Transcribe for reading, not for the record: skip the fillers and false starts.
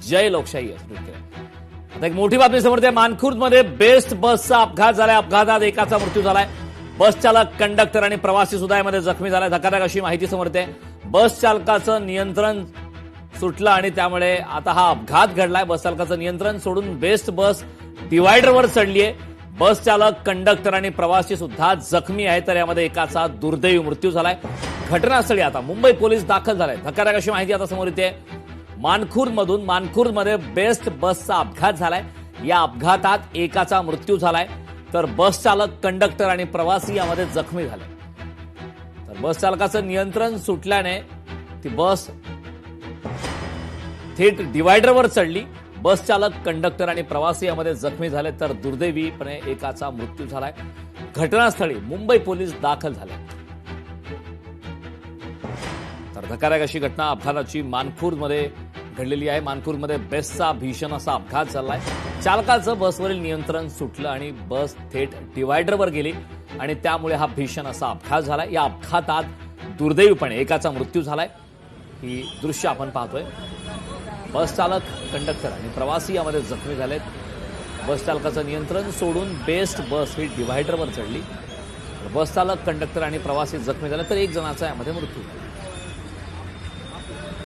जय लोकशाही आता एक मोठी बातमी समोर येते। मानखुर्दमध्ये बेस्ट बसचा अपघात झालाय। अपघातात एकाचा मृत्यू झालाय। बस चालक, कंडक्टर आणि प्रवासी सुद्धा यामध्ये जखमी झालाय। धक्कादायक अशी माहिती समोर येते। बस चालकाचं नियंत्रण सुटलं आणि त्यामुळे आता हा अपघात घडलाय। बस चालकाचं नियंत्रण सोडून बेस्ट बस डिवायडरवर चढलीये। बस चालक, कंडक्टर आणि प्रवासी सुद्धा जखमी आहेत। तर यामध्ये एकाचा दुर्दैवी मृत्यू झालाय। घटनास्थळी आता मुंबई पोलीस दाखल झाले। धक्कादायक अशी माहिती आता समोर येते। मानखुर्दमध्ये बेस्ट बसचा अपघात झालाय। या अपघातात एकाचा मृत्यू झालाय तर बस चालक, कंडक्टर आणि प्रवासी यामध्ये जखमी झाले। तर बस चालकाचं नियंत्रण सुटल्याने ती बस थेट डिवायडरवर चढली। बस चालक, कंडक्टर आणि प्रवासी यामध्ये जखमी झाले तर दुर्दैवीपणे एकाचा मृत्यू झालाय। घटनास्थळी मुंबई पोलीस दाखल झाले। तर धक्कादायक अशी घटना अपघाताची मानखुर्दमध्ये घडलेली आहे। मानखुर्दमध्ये बेस्टचा भीषण असा अपघात झालाय। चालकाचं बसवरील नियंत्रण सुटलं आणि बस थेट डिवायडरवर गेली आणि त्यामुळे हा भीषण असा अपघात झालाय। या अपघातात दुर्दैवीपणे एकाचा मृत्यू झालाय। ही दृश्य आपण पाहतोय। बस चालक, कंडक्टर आणि प्रवासी यामध्ये जखमी झालेत। बस चालकाचं नियंत्रण सोडून बेस्ट बस ही डिवायडरवर चढली। बस चालक, कंडक्टर आणि प्रवासी जखमी झाले तर एक जणाचा यामध्ये मृत्यू झाला।